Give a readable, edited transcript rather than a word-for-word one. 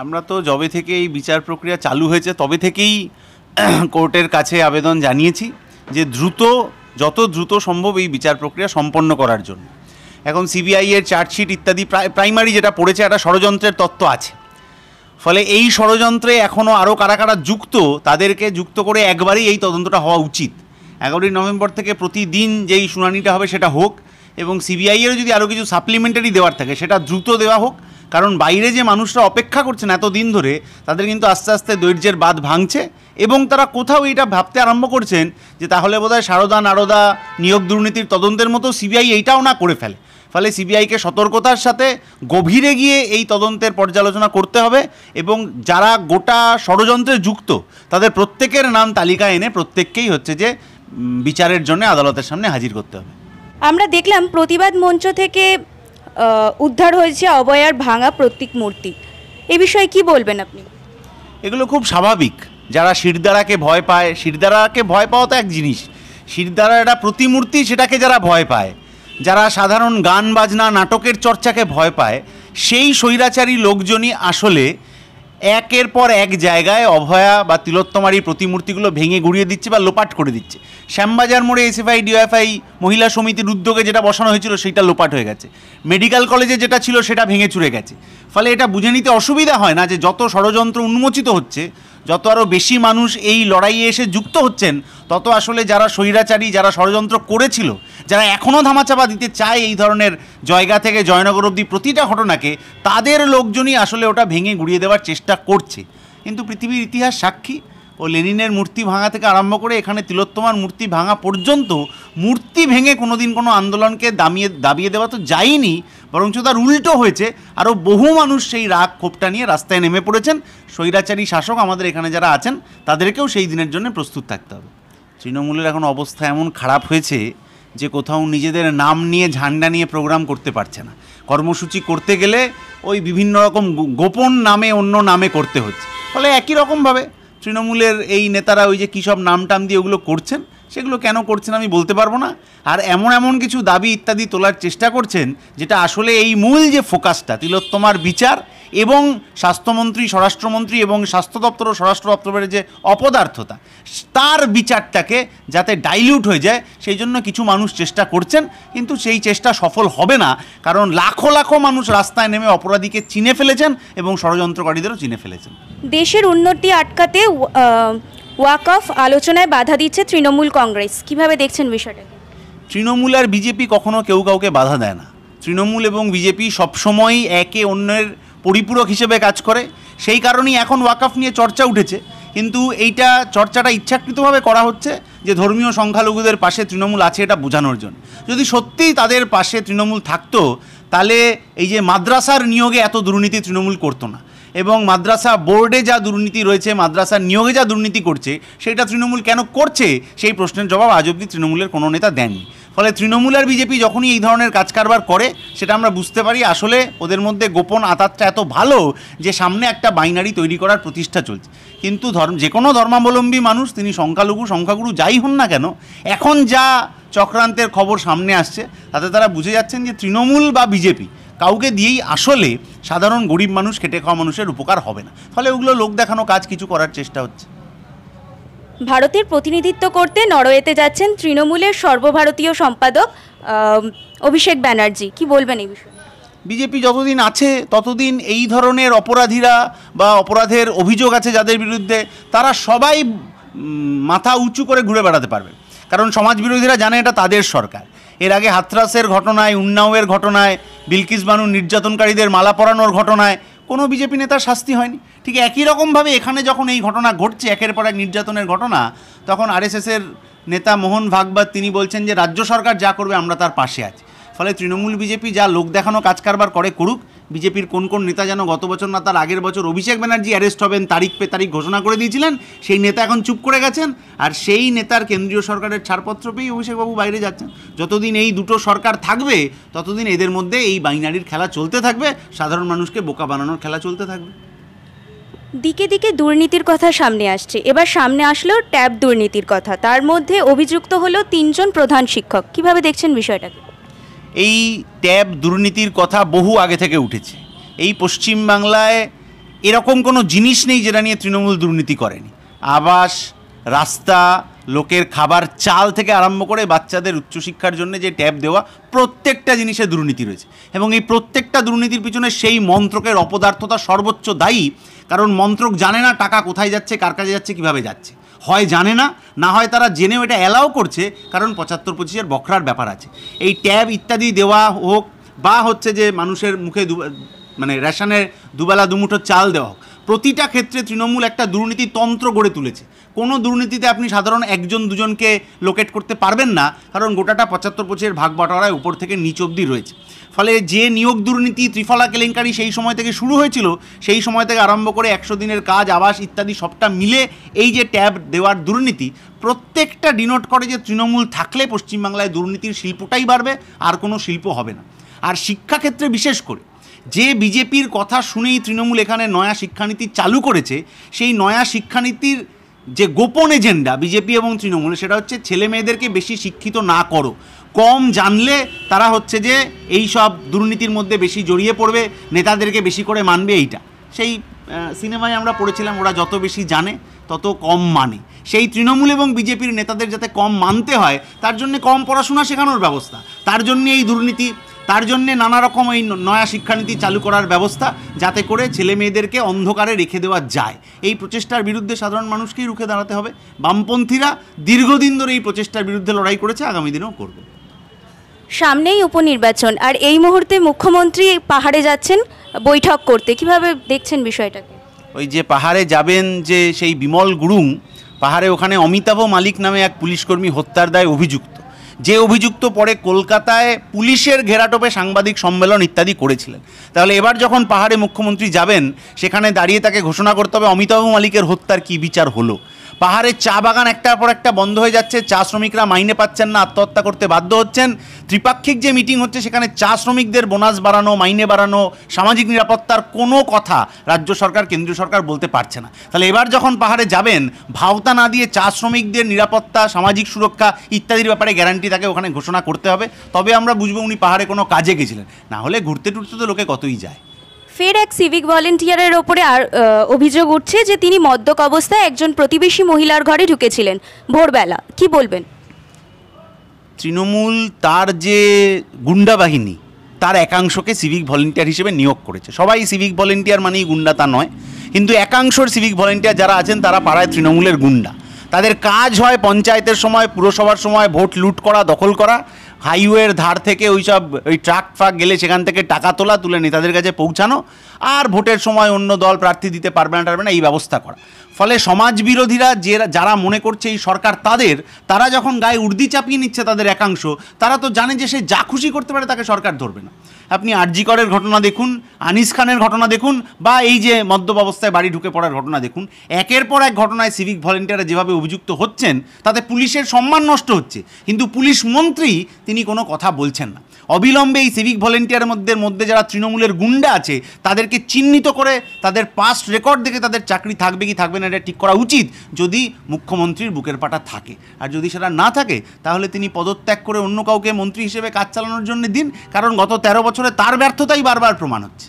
আমরা তো যবে থেকে এই বিচার প্রক্রিয়া চালু হয়েছে তবে থেকেই কোর্টের কাছে আবেদন জানিয়েছি যে যত দ্রুত সম্ভব এই বিচার প্রক্রিয়া সম্পন্ন করার জন্য। এখন সিবিআই এর চার্জশিট ইত্যাদি প্রাইমারি যেটা পড়েছে একটা ষড়যন্ত্রের তত্ত্ব আছে, ফলে এই ষড়যন্ত্রে এখনও আরও কারা কারা যুক্ত তাদেরকে যুক্ত করে একবারেই এই তদন্তটা হওয়া উচিত। 11ই নভেম্বর থেকে প্রতিদিন যেই শুনানিটা হবে সেটা হোক, এবং সিবিআইয়েরও যদি আরও কিছু সাপ্লিমেন্টারি দেওয়ার থাকে সেটা দ্রুত দেওয়া হোক, কারণ বাইরে যে মানুষরা অপেক্ষা করছেন এত দিন ধরে তাদের কিন্তু আস্তে আস্তে ধৈর্যের বাঁধ ভাঙছে, এবং তারা কোথাও এটা ভাবতে আরম্ভ করছেন যে তাহলে বোধহয় সারদা নারদা নিয়োগ দুর্নীতির তদন্তের মতো সিবিআই এইটাও না করে ফেলে। ফলে সিবিআইকে সতর্কতার সাথে গভীরে গিয়ে এই তদন্তের পর্যালোচনা করতে হবে, এবং যারা গোটা ষড়যন্ত্রে যুক্ত তাদের প্রত্যেকের নাম তালিকায় এনে প্রত্যেককেই হচ্ছে যে বিচারের জন্য আদালতের সামনে হাজির করতে হবে। আমরা দেখলাম প্রতিবাদ মঞ্চ থেকে উদ্ধার হয়েছে অভয়ার ভাঙা প্রতীক মূর্তি, এ বিষয়ে কি বলবেন আপনি? এগুলো খুব স্বাভাবিক। যারা শিরদাঁড়াকে ভয় পায়, শিরদাঁড়াকে ভয় পাওয়া তো এক জিনিস, শিরদাঁড়া একটা প্রতিমূর্তি, সেটাকে যারা ভয় পায়, যারা সাধারণ গান বাজনা নাটকের চর্চাকে ভয় পায়, সেই স্বৈরাচারী লোকজনই আসলে একের পর এক জায়গায় অভয়া বা তিলোত্তমারই প্রতিমূর্তিগুলো ভেঙে গুড়িয়ে দিচ্ছে বা লোপাট করে দিচ্ছে। শ্যামবাজার মোড়ে এসএফআই ডিওএফআই মহিলা সমিতির উদ্যোগে যেটা বসানো হয়েছিল সেটা লোপাট হয়ে গেছে, মেডিকেল কলেজে যেটা ছিল সেটা ভেঙে চুরে গেছে। ফলে এটা বুঝে নিতে অসুবিধা হয় না যে যত ষড়যন্ত্র উন্মোচিত হচ্ছে, যত আরও বেশি মানুষ এই লড়াইয়ে এসে যুক্ত হচ্ছেন, তত আসলে যারা স্বৈরাচারী, যারা ষড়যন্ত্র করেছিল, যারা এখনও ধামাচাপা দিতে চায় এই ধরনের জয়গা থেকে জয়নগর অবধি প্রতিটা ঘটনাকে, তাদের লোকজনই আসলে ওটা ভেঙে গুড়িয়ে দেওয়ার চেষ্টা করছে। কিন্তু পৃথিবীর ইতিহাস সাক্ষী, ও লেনিনের মূর্তি ভাঙা থেকে আরম্ভ করে এখানে তিলোত্তমার মূর্তি ভাঙা পর্যন্ত মূর্তি ভেঙে কোনোদিন কোনো আন্দোলনকে দাবিয়ে দেওয়া তো যায়নি, বরঞ্চ তার উল্টো হয়েছে। আরও বহু মানুষ সেই রাগ ক্ষোভটা নিয়ে রাস্তায় নেমে পড়েছেন। স্বৈরাচারী শাসক আমাদের এখানে যারা আছেন তাদেরকেও সেই দিনের জন্য প্রস্তুত থাকতে হবে। তৃণমূলের এখন অবস্থা এমন খারাপ হয়েছে যে কোথাও নিজেদের নাম নিয়ে ঝান্ডা নিয়ে প্রোগ্রাম করতে পারছে না। কর্মসূচি করতে গেলে ওই বিভিন্ন রকম গোপন নামে অন্য নামে করতে হচ্ছে। ফলে একই রকমভাবে তৃণমূলের এই নেতারা ওই যে কী সব নাম টাম দিয়ে ওগুলো করছেন, সেগুলো কেন করছেন আমি বলতে পারবো না। আর এমন কিছু দাবি ইত্যাদি তোলার চেষ্টা করছেন যেটা আসলে এই মূল যে ফোকাসটা তিলোত্তমার বিচার এবং স্বাস্থ্যমন্ত্রী, স্বরাষ্ট্রমন্ত্রী এবং স্বাস্থ্য দপ্তর ও স্বরাষ্ট্র দপ্তরের যে অপদার্থতা, তার বিচারটাকে যাতে ডাইলিউট হয়ে যায় সেই জন্য কিছু মানুষ চেষ্টা করছেন, কিন্তু সেই চেষ্টা সফল হবে না, কারণ লাখো লাখো মানুষ রাস্তায় নেমে অপরাধীকে চিনে ফেলেছেন এবং ষড়যন্ত্রকারীদেরও চিনে ফেলেছেন। দেশের উন্নতি আটকাতে ওয়াকফ আলোচনায় বাধা দিচ্ছে তৃণমূল কংগ্রেস, কিভাবে দেখছেন বিষয়টাকে? তৃণমূল আর বিজেপি কখনো কেউ কাউকে বাধা দেয় না। তৃণমূল এবং বিজেপি সবসময়ই একে অন্যের পরিপূরক হিসেবে কাজ করে, সেই কারণেই এখন ওয়াকফ নিয়ে চর্চা উঠেছে। কিন্তু এইটা চর্চাটা ইচ্ছাকৃতভাবে করা হচ্ছে যে ধর্মীয় সংখ্যালঘুদের পাশে তৃণমূল আছে এটা বোঝানোর জন্য। যদি সত্যিই তাদের পাশে তৃণমূল থাকতো তাহলে এই যে মাদ্রাসার নিয়োগে এত দুর্নীতি তৃণমূল করতো না, এবং মাদ্রাসা বোর্ডে যা দুর্নীতি রয়েছে, মাদ্রাসার নিয়োগে যা দুর্নীতি করছে সেটা তৃণমূল কেন করছে সেই প্রশ্নের জবাব আজ অবধি তৃণমূলের কোনো নেতা দেননি। ফলে তৃণমূল আর বিজেপি যখনই এই ধরনের কাজ কারবার করে সেটা আমরা বুঝতে পারি আসলে ওদের মধ্যে গোপন আতাতটা এত ভালো যে সামনে একটা বাইনারি তৈরি করার প্রতিষ্ঠা চলছে। কিন্তু যে কোনো ধর্মাবলম্বী মানুষ, তিনি সংখ্যাগুরু যাই হন না কেন, এখন যা চক্রান্তের খবর সামনে আসছে তাতে তারা বুঝে যাচ্ছেন যে তৃণমূল বা বিজেপি কাউকে দিয়েই আসলে সাধারণ গরিব মানুষ, খেটে খাওয়া মানুষের উপকার হবে না। ফলে ওগুলো লোক দেখানো কাজ কিছু করার চেষ্টা হচ্ছে। ভারতের প্রতিনিধিত্ব করতে নরওয়েতে যাচ্ছেন তৃণমূলের সর্বভারতীয় সম্পাদক অভিষেক ব্যানার্জি, কি বলবেন এই বিষয়ে? বিজেপি যতদিন আছে ততদিন এই ধরনের অপরাধীরা বা অপরাধের অভিযোগ আছে যাদের বিরুদ্ধে, তারা সবাই মাথা উঁচু করে ঘুরে বেড়াতে পারবে, কারণ সমাজবিরোধীরা জানে এটা তাদের সরকার। এর আগে হাথরাসের ঘটনায়, উন্নাওয়ের ঘটনায়, বিলকিস বানুর নির্যাতনকারীদের মালা পরানোর ঘটনায় কোনো বিজেপি নেতার শাস্তি হয়নি। ঠিক একই রকমভাবে এখানে যখন এই ঘটনা ঘটছে, একের পর এক নির্যাতনের ঘটনা, তখন আরএসএসের নেতা মোহন ভাগবত তিনি বলছেন যে রাজ্য সরকার যা করবে আমরা তার পাশে আছি। ফলে তৃণমূল বিজেপি যা লোক দেখানো কাজ কারবার করে করুক। বিজেপির কোন নেতা যেন গত বছর না তার আগের বছর অভিষেক ব্যানার্জি অ্যারেস্ট হবেন তারিখ পে তারিখ ঘোষণা করে দিয়েছিলেন, সেই নেতা এখন চুপ করে গেছেন, আর সেই নেতার কেন্দ্রীয় সরকারের ছাড়পত্র পেয়েই অভিষেকবাবু বাইরে যাচ্ছেন। যতদিন এই দুটো সরকার থাকবে ততদিন এদের মধ্যে এই বাইনারির খেলা চলতে থাকবে, সাধারণ মানুষকে বোকা বানানোর খেলা চলতে থাকবে। দিকে দিকে দুর্নীতির কথা সামনে আসছে, এবার সামনে আসলো ট্যাব দুর্নীতির কথা, তার মধ্যে অভিযুক্ত হলো 3 জন প্রধান শিক্ষক, কিভাবে দেখছেন বিষয়টাকে? এই ট্যাব দুর্নীতির কথা বহু আগে থেকে উঠেছে। এই পশ্চিমবাংলায় এরকম কোনো জিনিস নেই যেটা নিয়ে তৃণমূল দুর্নীতি করেনি। আবাস, রাস্তা, লোকের খাবার, চাল থেকে আরম্ভ করে বাচ্চাদের উচ্চশিক্ষার জন্য যে ট্যাব দেওয়া, প্রত্যেকটা জিনিসে দুর্নীতি রয়েছে। এবং এই প্রত্যেকটা দুর্নীতির পিছনে সেই মন্ত্রকের অপদার্থতা সর্বোচ্চ দায়ী। কারণ মন্ত্রক জানে না টাকা কোথায় যাচ্ছে, কার কাছে যাচ্ছে, কীভাবে যাচ্ছে। হয় জানে না, না হয় তারা জেনেও এটা অ্যালাউ করছে, কারণ 75-25-এর বখরার ব্যাপার আছে। এই ট্যাব ইত্যাদি দেওয়া হোক বা হচ্ছে যে মানুষের মুখে মানে রেশনের দুবেলা দুমুঠো চাল দেওয়া হোক, প্রতিটা ক্ষেত্রে তৃণমূল একটা দুর্নীতি তন্ত্র গড়ে তুলেছে। কোনো দুর্নীতিতে আপনি সাধারণ একজন দুজনকে লোকেট করতে পারবেন না, কারণ গোটাটা 75-25-এর ভাগ বাটোয়ারায় উপর থেকে নিচ অবধি রয়েছে। ফলে যে নিয়োগ দুর্নীতি, ত্রিফলা কেলেঙ্কারি সেই সময় থেকে শুরু হয়েছিল, সেই সময় থেকে আরম্ভ করে 100 দিনের কাজ, আবাস ইত্যাদি সবটা মিলে এই যে ট্যাব দেওয়ার দুর্নীতি, প্রত্যেকটা ডিনোট করে যে তৃণমূল থাকলে পশ্চিমবাংলায় দুর্নীতির শিল্পটাই বাড়বে, আর কোনো শিল্প হবে না। আর শিক্ষাক্ষেত্রে বিশেষ করে যে বিজেপির কথা শুনেই তৃণমূল এখানে নয়া শিক্ষানীতি চালু করেছে, সেই নয়া শিক্ষানীতির যে গোপন এজেন্ডা বিজেপি এবং তৃণমূল, সেটা হচ্ছে ছেলে মেয়েদেরকে বেশি শিক্ষিত না করো, কম জানলে তারা হচ্ছে যে এই সব দুর্নীতির মধ্যে বেশি জড়িয়ে পড়বে, নেতাদেরকে বেশি করে মানবে। এইটা সেই সিনেমায় আমরা পড়েছিলাম, ওরা যত বেশি জানে তত কম মানে। সেই তৃণমূল এবং বিজেপির নেতাদের যাতে কম মানতে হয়, তার জন্য কম পড়াশোনা শেখানোর ব্যবস্থা, তার জন্যে এই দুর্নীতি, তার জন্যে নানা রকম এই নয়া শিক্ষানীতি চালু করার ব্যবস্থা, যাতে করে ছেলে মেয়েদেরকে অন্ধকারে রেখে দেওয়া যায়। এই প্রচেষ্টার বিরুদ্ধে সাধারণ মানুষকেই রুখে দাঁড়াতে হবে। বামপন্থীরা দীর্ঘদিন ধরে এই প্রচেষ্টার বিরুদ্ধে লড়াই করেছে, আগামী দিনেও করবে। সামনেই উপনির্বাচন, আর এই মুহূর্তে মুখ্যমন্ত্রী পাহাড়ে যাচ্ছেন বৈঠক করতে, কিভাবে দেখছেন বিষয়টাকে? ওই যে পাহাড়ে যাবেন, যে সেই বিমল গুরুং, পাহাড়ে ওখানে অমিতাভ মালিক নামে এক পুলিশকর্মী হত্যার দায়ে অভিযুক্ত, যে অভিযুক্ত পরে কলকাতায় পুলিশের ঘেরাটোপে সাংবাদিক সম্মেলন ইত্যাদি করেছিলেন। তাহলে এবার যখন পাহাড়ে মুখ্যমন্ত্রী যাবেন, সেখানে দাঁড়িয়ে তাকে ঘোষণা করতে হবে অমিতাভ মালিকের হত্যার কী বিচার হলো। পাহাড়ের চা বাগান একটার পর একটা বন্ধ হয়ে যাচ্ছে, চা শ্রমিকরা মাইনে পাচ্ছেন না, আত্মহত্যা করতে বাধ্য হচ্ছেন। ত্রিপাক্ষিক যে মিটিং হচ্ছে, সেখানে চা শ্রমিকদের বোনাস বাড়ানো, মাইনে বাড়ানো, সামাজিক নিরাপত্তার কোনো কথা রাজ্য সরকার, কেন্দ্রীয় সরকার বলতে পারছে না। তাহলে এবার যখন পাহাড়ে যাবেন, ভাওতা না দিয়ে চা শ্রমিকদের নিরাপত্তা, সামাজিক সুরক্ষা ইত্যাদির ব্যাপারে গ্যারান্টি তাকে ওখানে ঘোষণা করতে হবে, তবে আমরা বুঝবো উনি পাহাড়ে কোনো কাজে গেছিলেন। না হলে ঘুরতে টুরতে তো লোকে কতই যায়। ফের এক সিভিক ভলেন্টিয়ারের ওপরে আর অভিযোগ উঠছে যে তিনি মদ্যপ অবস্থায় একজন প্রতিবেশী মহিলার ঘরে ঢুকেছিলেন ভোরবেলা, কি বলবেন? তৃণমূল তার যে গুন্ডা বাহিনী, তার একাংশকে সিভিক ভলেন্টিয়ার হিসেবে নিয়োগ করেছে। সবাই সিভিক ভলেন্টিয়ার মানেই গুন্ডা তা নয়, কিন্তু একাংশর সিভিক ভলেন্টিয়ার যারা আছেন তারা পাড়ায় তৃণমূলের গুন্ডা। তাদের কাজ হয় পঞ্চায়েতের সময়, পুরসভার সময় ভোট লুট করা, দখল করা, হাইওয়ের ধার থেকে ওই ট্রাক ফাক গেলে সেখান থেকে টাকা তোলা, তুলে নেতাদের কাছে পৌঁছানো, আর ভোটের সময় অন্য দল প্রার্থী দিতে পারবে না এই ব্যবস্থা করা। ফলে সমাজ বিরোধীরা যারা মনে করছে এই সরকার তারা যখন গায়ে উর্দি চাপিয়ে নিচ্ছে তাদের একাংশ, তারা তো জানে যে সে যা খুশি করতে পারে তাকে সরকার ধরবে না। আপনি আরজি করের ঘটনা দেখুন, আনিস খানের ঘটনা দেখুন, বা এই যে মদ্যপ অবস্থায় বাড়ি ঢুকে পড়ার ঘটনা দেখুন। একের পর এক ঘটনায় সিভিক ভলেন্টিয়াররা যেভাবে অভিযুক্ত হচ্ছেন, তাতে পুলিশের সম্মান নষ্ট হচ্ছে, কিন্তু পুলিশ মন্ত্রী তিনি কোনো কথা বলছেন না। অবিলম্বে এই সিভিক ভলেন্টিয়ারের মধ্যে যারা তৃণমূলের গুন্ডা আছে, তাদেরকে চিহ্নিত করে তাদের পাস্ট রেকর্ড দেখে তাদের চাকরি থাকবে কি থাকবে না এটা ঠিক করা উচিত, যদি মুখ্যমন্ত্রীর বুকের পাটা থাকে। আর যদি সেটা না থাকে, তাহলে তিনি পদত্যাগ করে অন্য কাউকে মন্ত্রী হিসেবে কাজ চালানোর জন্য দিন, কারণ গত 13 বছরে তার ব্যর্থতাই বারবার প্রমাণ হচ্ছে।